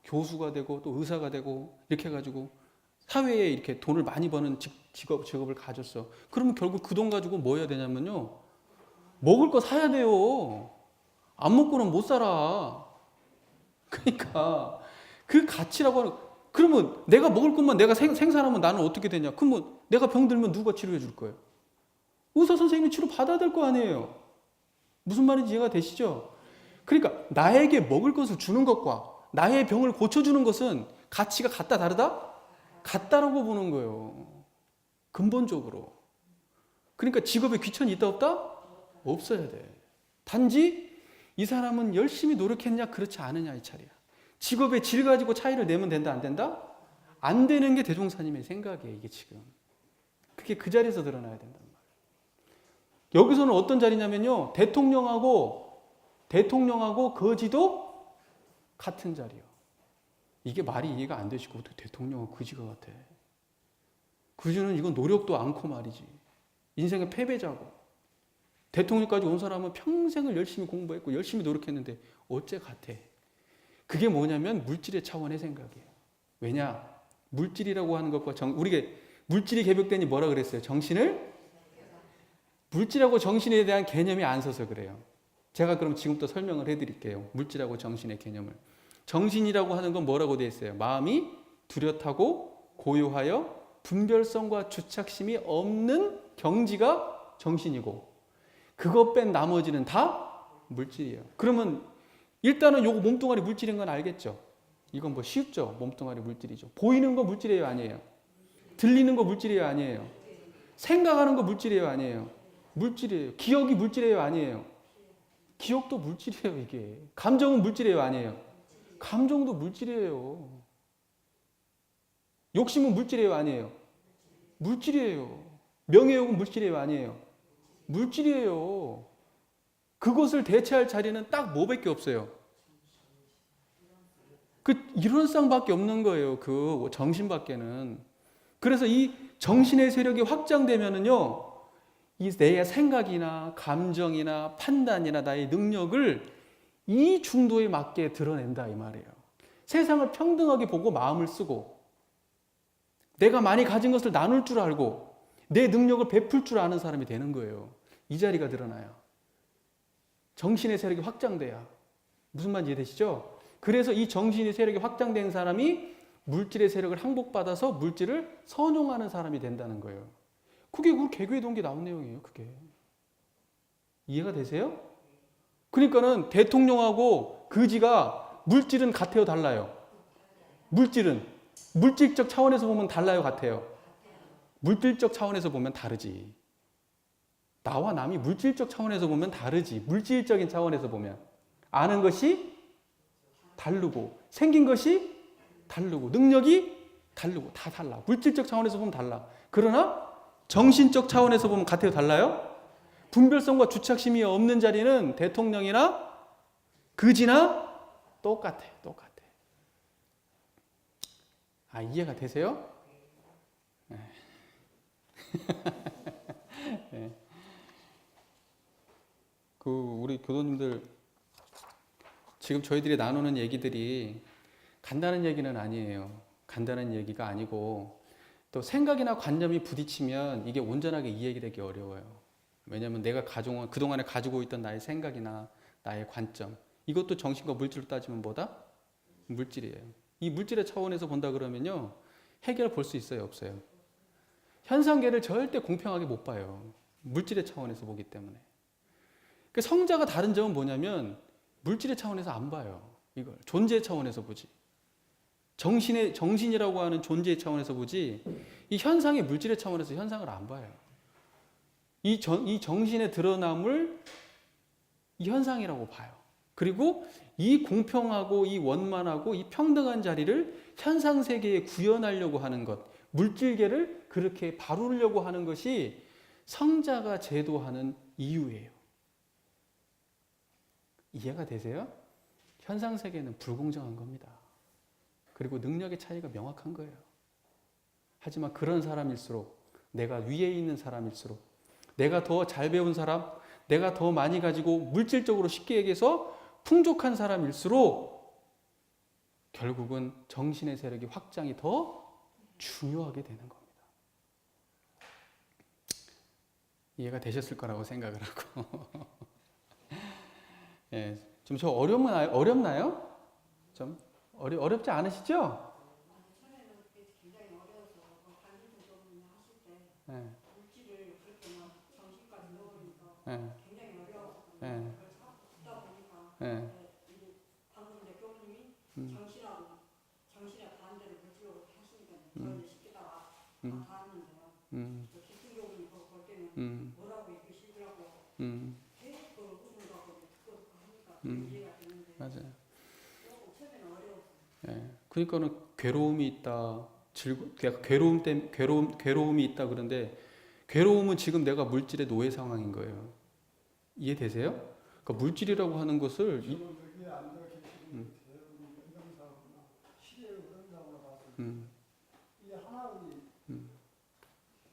교수가 되고 또 의사가 되고 이렇게 해가지고 사회에 이렇게 돈을 많이 버는 직업을 가졌어. 그러면 결국 그 돈 가지고 뭐 해야 되냐면요. 먹을 거 사야 돼요. 안 먹고는 못 살아. 그러니까 그 가치라고 하는 그러면 내가 먹을 것만 내가 생산하면 나는 어떻게 되냐? 그러면 내가 병들면 누가 치료해 줄 거예요? 의사 선생님이 치료 받아야 될 거 아니에요. 무슨 말인지 이해가 되시죠? 그러니까 나에게 먹을 것을 주는 것과 나의 병을 고쳐주는 것은 가치가 같다 다르다? 같다라고 보는 거예요. 근본적으로. 그러니까 직업에 귀천이 있다 없다? 없어야 돼. 단지 이 사람은 열심히 노력했냐 그렇지 않으냐 이 차이야. 직업의 질 가지고 차이를 내면 된다 안 된다? 안 되는 게 대종사님의 생각이에요. 이게 지금. 그게 그 자리에서 드러나야 된단 말이에요. 여기서는 어떤 자리냐면요. 대통령하고 거지도 같은 자리요. 이게 말이 이해가 안 되시고 어떻게 대통령하고 거지가 같아. 거지는 이건 노력도 않고 말이지. 인생의 패배자고. 대통령까지 온 사람은 평생을 열심히 공부했고 열심히 노력했는데 어째 같아. 그게 뭐냐면 물질의 차원의 생각이에요. 왜냐? 물질이라고 하는 것과 우리가 물질이 개벽되니 뭐라 그랬어요? 물질하고 정신에 대한 개념이 안 서서 그래요. 제가 그럼 지금부터 설명을 해드릴게요. 물질하고 정신의 개념을. 정신이라고 하는 건 뭐라고 되어 있어요? 마음이 뚜렷하고 고요하여 분별성과 주착심이 없는 경지가 정신이고 그것 뺀 나머지는 다 물질이에요. 그러면 일단은 요거 몸뚱아리 물질인 건 알겠죠? 이건 뭐 쉽죠? 몸뚱아리 물질이죠. 보이는 거 물질이에요? 아니에요? 들리는 거 물질이에요? 아니에요? 생각하는 거 물질이에요? 아니에요? 물질이에요. 기억이 물질이에요? 아니에요? 기억도 물질이에요. 이게. 감정은 물질이에요? 아니에요? 감정도 물질이에요. 욕심은 물질이에요? 아니에요? 물질이에요. 명예욕은 물질이에요? 아니에요? 물질이에요. 그것을 대체할 자리는 딱 뭐밖에 없어요. 그 이론상밖에 없는 거예요. 그 정신밖에는. 그래서 이 정신의 세력이 확장되면은요, 이 내 생각이나 감정이나 판단이나 나의 능력을 이 중도에 맞게 드러낸다 이 말이에요. 세상을 평등하게 보고 마음을 쓰고 내가 많이 가진 것을 나눌 줄 알고 내 능력을 베풀 줄 아는 사람이 되는 거예요. 이 자리가 드러나요. 정신의 세력이 확장돼야. 무슨 말인지 이해되시죠? 그래서 이 정신의 세력이 확장된 사람이 물질의 세력을 항복받아서 물질을 선용하는 사람이 된다는 거예요. 그게 그 개교의 동기에 나온 내용이에요. 그게. 이해가 되세요? 그러니까는 대통령하고 거지가 물질은 같아요, 달라요? 물질은 물질적 차원에서 보면 달라요, 같아요? 물질적 차원에서 보면 다르지. 나와 남이 물질적 차원에서 보면 다르지. 물질적인 차원에서 보면 아는 것이 다르고 생긴 것이 다르고 능력이 다르고 다 달라. 물질적 차원에서 보면 달라. 그러나 정신적 차원에서 보면 같아요, 달라요? 분별성과 주착심이 없는 자리는 대통령이나 거지나 똑같아. 아, 이해가 되세요? 네. 네. 우리 교도님들 지금 저희들이 나누는 얘기들이 간단한 얘기는 아니에요. 간단한 얘기가 아니고 또 생각이나 관념이 부딪히면 이게 온전하게 이해되기 어려워요. 왜냐하면 내가 그동안에 가지고 있던 나의 생각이나 나의 관점 이것도 정신과 물질로 따지면 뭐다? 물질이에요. 이 물질의 차원에서 본다 그러면요. 해결 볼 수 있어요? 없어요? 현상계를 절대 공평하게 못 봐요. 물질의 차원에서 보기 때문에. 성자가 다른 점은 뭐냐면 물질의 차원에서 안 봐요. 이걸 존재의 차원에서 보지. 정신이라고 하는 존재의 차원에서 보지. 이 현상의 물질의 차원에서 현상을 안 봐요. 이 정신의 드러남을 이 현상이라고 봐요. 그리고 이 공평하고 이 원만하고 이 평등한 자리를 현상 세계에 구현하려고 하는 것, 물질계를 그렇게 바르려고 하는 것이 성자가 제도하는 이유예요. 이해가 되세요? 현상 세계는 불공정한 겁니다. 그리고 능력의 차이가 명확한 거예요. 하지만 그런 사람일수록 내가 위에 있는 사람일수록 내가 더 잘 배운 사람, 내가 더 많이 가지고 물질적으로 쉽게 얘기해서 풍족한 사람일수록 결국은 정신의 세력이 확장이 더 중요하게 되는 겁니다. 이해가 되셨을 거라고 생각을 하고 예, 좀 저 어렵나요? 좀 어렵지 않으시죠? 굉장히 어려워서 관심 좀 하실 때 예, 물질을 그렇게 막 정신까지 넣으니까 예, 굉장히 어려워서 예, 그걸 듣다 보니까 예, 방금 이제 교수님이 음, 정신의 반대로 물질로 하시니까 음, 저는 쉽게 다 음, 봤는데요. 음, 깊은 교훈이 볼 때는 음, 뭐라고 얘기하시더라고 계속 그 흐름하고 듣고 하니까 이해가 되는데 맞아요. 조금 처음에는 어려웠어요. 예, 그러니까는 괴로움이 있다, 그러니까 괴로움이 있다 그런데 괴로움은 지금 내가 물질의 노예 상황인 거예요. 이해되세요? 그러니까 물질이라고 하는 것을 여기에 앉아 계시는 대부분 연장사구나 시대의 흐름상으로 봐서 이 하나의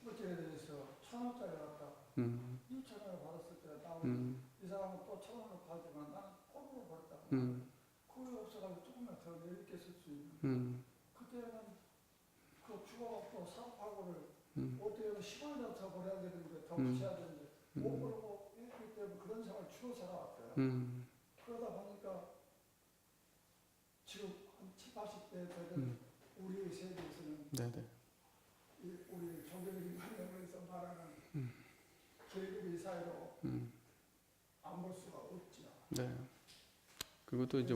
물질에 대해서 1,000원짜리 갖다 2,000원을 받았을 때 나오면 이 사람은 또 1,000원을 받지만 나는 꼴로 벌었다. 그게 없어가지고 조금만 더 여유있게 쓸 수 있는 그때는 그 주고받고 사고파고를 어떻게 10원이라도 더 벌어야 되는데 더 붙여야 되는데 못 벌고 했기 때문에 그런 생활을 주로 살아왔어요. 그러다 보니까 지금 한 70, 80대 되는 우리의 세대에서는 네네. 우리 종교적인 관념에서 말하는 계급의 사회로 안 볼 수가 없죠. 네. 그리고 또 이제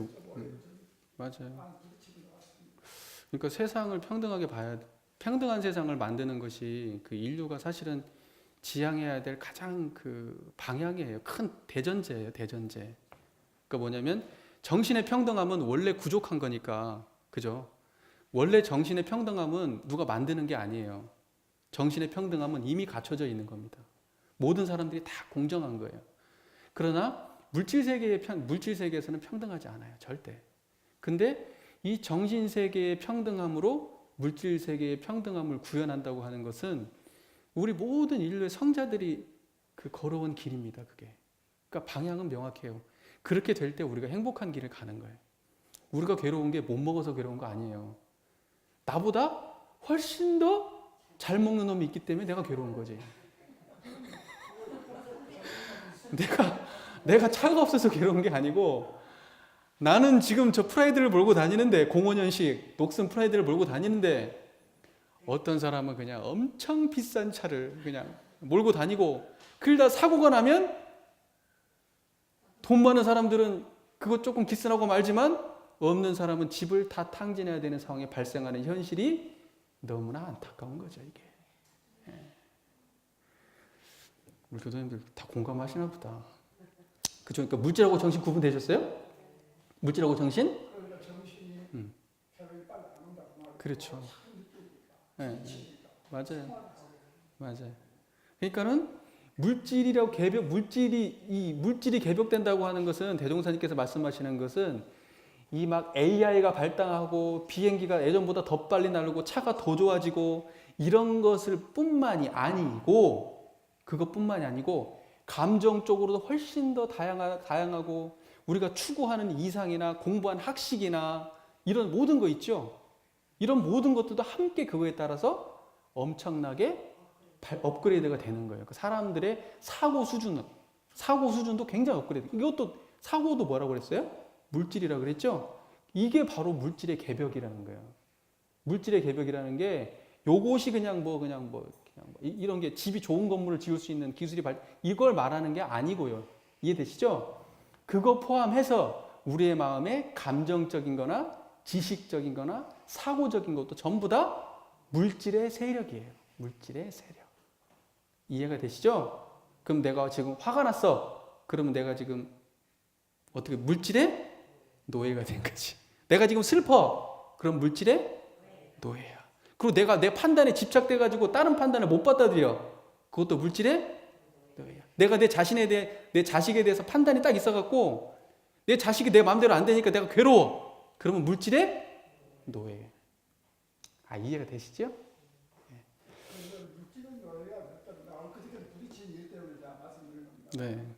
맞아요. 많이 부딪히는 것 같습니다. 그러니까 세상을 평등하게 봐야 평등한 세상을 만드는 것이 그 인류가 사실은 지향해야 될 가장 그 방향이에요. 큰 대전제예요, 대전제. 그러니까 뭐냐면 정신의 평등함은 원래 구족한 거니까, 그죠? 원래 정신의 평등함은 누가 만드는 게 아니에요. 정신의 평등함은 이미 갖춰져 있는 겁니다. 모든 사람들이 다 공정한 거예요. 그러나 물질 세계에서는 평등하지 않아요, 절대. 근데 이 정신 세계의 평등함으로 물질 세계의 평등함을 구현한다고 하는 것은 우리 모든 인류의 성자들이 그 걸어온 길입니다. 그게. 그러니까 방향은 명확해요. 그렇게 될 때 우리가 행복한 길을 가는 거예요. 우리가 괴로운 게 못 먹어서 괴로운 거 아니에요. 나보다 훨씬 더 잘 먹는 놈이 있기 때문에 내가 괴로운 거지. 내가 차가 없어서 괴로운 게 아니고 나는 지금 저 프라이드를 몰고 다니는데 05년식 녹슨 프라이드를 몰고 다니는데 어떤 사람은 그냥 엄청 비싼 차를 그냥 몰고 다니고 그러다 사고가 나면 돈 많은 사람들은 그것 조금 기스나고 말지만 없는 사람은 집을 다 탕진해야 되는 상황에 발생하는 현실이 너무나 안타까운 거죠, 이게. 우리 교도님들 다 공감하시나 보다. 그죠? 그러니까 물질하고 정신 구분되셨어요? 물질하고 정신? 그러니까 정신이 결혼이 빨리 안 온다고 말해요. 그렇죠. 네, 맞아요. 맞아요. 그러니까는 물질이 개벽된다고 하는 것은 대종사님께서 말씀하시는 것은 이 막 AI가 발달하고 비행기가 예전보다 더 빨리 날고 차가 더 좋아지고 이런 것을 뿐만이 아니고 그것뿐만이 아니고 감정적으로도 훨씬 더 다양하고 우리가 추구하는 이상이나 공부한 학식이나 이런 모든 거 있죠. 이런 모든 것들도 함께 그거에 따라서 엄청나게 업그레이드가 되는 거예요. 사람들의 사고 수준도 굉장히 업그레이드. 이것도 사고도 뭐라고 그랬어요? 물질이라고 그랬죠? 이게 바로 물질의 개벽이라는 거예요. 물질의 개벽이라는 게 요것이 그냥 이런 게 집이 좋은 건물을 지을 수 있는 기술이 이걸 말하는 게 아니고요. 이해되시죠? 그거 포함해서 우리의 마음에 감정적인 거나 지식적인 거나 사고적인 것도 전부 다 물질의 세력이에요. 물질의 세력. 이해가 되시죠? 그럼 내가 지금 화가 났어. 그러면 내가 지금 어떻게 물질의 노예가 된 거지. 내가 지금 슬퍼. 그럼 물질의 노예야. 그리고 내가 내 판단에 집착돼가지고 다른 판단을 못 받아들여. 그것도 물질의 노예야. 내가 내 자식에 대해서 판단이 딱 있어갖고 내 자식이 내 마음대로 안 되니까 내가 괴로워. 그러면 물질의 노예. 이해가 되시죠? 물질은 노예가 나올 그저께 부딪힌 일 때문에 제가 말씀드리는 겁니다. 네.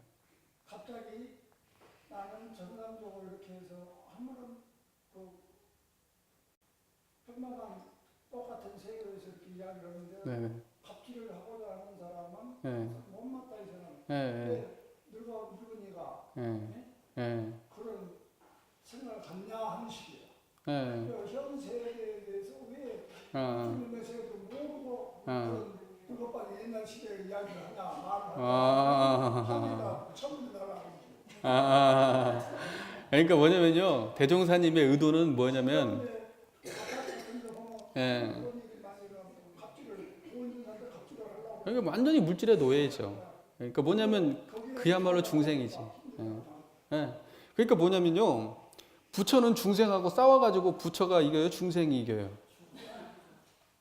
갑자기 나는 정상적으로 이렇게 해서 아무런 평범한 똑같은 세계에서 이렇게 이야기를 하는데 네. 갑질을 하고자 하는 사람은 네. 못맞다 이 사람. 네. 왜 늙은이가 네. 그런 생각을 갖냐 하는 식이에요. 네. 현 세대에 대해서 왜 죽는 세대도 모르고 그런 늙어빠진 옛날 시대의 이야기를 하냐 말을 하냐 처음부터 나가는 그러니까 뭐냐면요. 대종사님의 의도는 뭐냐면 그러니까 완전히 물질의 노예죠. 그러니까 뭐냐면 그야말로 중생이지. 그러니까 뭐냐면요. 부처는 중생하고 싸워가지고 부처가 이겨요? 중생이 이겨요?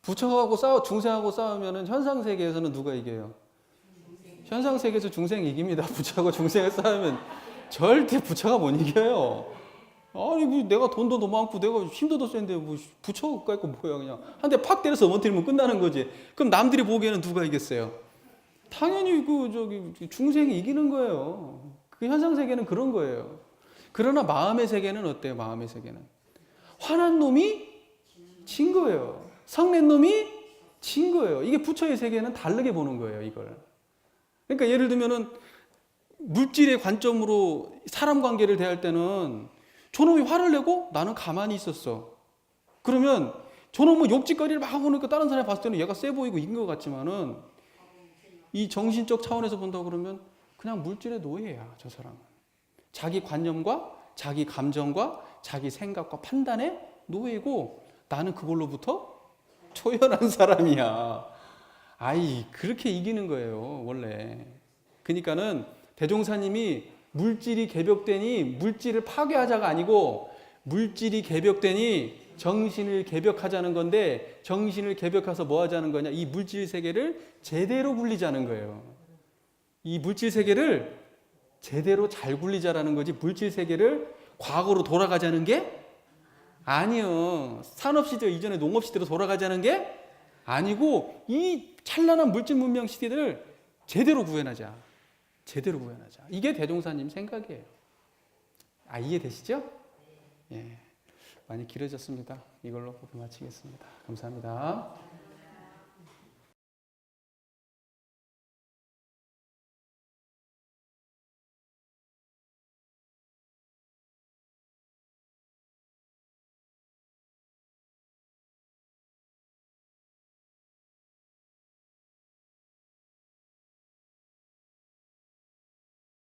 부처하고 중생하고 싸우면은 현상 세계에서는 누가 이겨요? 현상 세계에서 중생이 이깁니다. 부처하고 중생을 싸우면 절대 부처가 못 이겨요. 아니 뭐 내가 돈도 더 많고 내가 힘도 더 센데 뭐 부처가 있고 뭐야 그냥 한 대 팍 때려서 넘어뜨리면 끝나는 거지. 그럼 남들이 보기에는 누가 이겼어요? 당연히 중생이 이기는 거예요. 그 현상 세계는 그런 거예요. 그러나 마음의 세계는 어때요? 마음의 세계는 화난 놈이 진 거예요. 성낸 놈이 진 거예요. 이게 부처의 세계는 다르게 보는 거예요, 이걸. 그러니까 예를 들면은 물질의 관점으로 사람 관계를 대할 때는 저놈이 화를 내고 나는 가만히 있었어. 그러면 저놈은 욕짓거리를 막 하니까 다른 사람이 봤을 때는 얘가 세 보이고 이긴 것 같지만은 이 정신적 차원에서 본다고 그러면 그냥 물질의 노예야, 저 사람은. 자기 관념과 자기 감정과 자기 생각과 판단의 노예고 나는 그걸로부터 초연한 사람이야. 아이, 그렇게 이기는 거예요, 원래. 그러니까는 대종사님이 물질이 개벽되니 물질을 파괴하자가 아니고 물질이 개벽되니 정신을 개벽하자는 건데 정신을 개벽해서 뭐 하자는 거냐? 이 물질 세계를 제대로 굴리자는 거예요. 이 물질 세계를 제대로 잘 굴리자라는 거지 물질 세계를 과거로 돌아가자는 게 아니요. 산업시대 이전에 농업시대로 돌아가자는 게 아니고 이 찬란한 물질 문명 시대를 제대로 구현하자. 제대로 구현하자. 이게 대종사님 생각이에요. 아, 이해되시죠? 예. 많이 길어졌습니다. 이걸로 마치겠습니다. 감사합니다.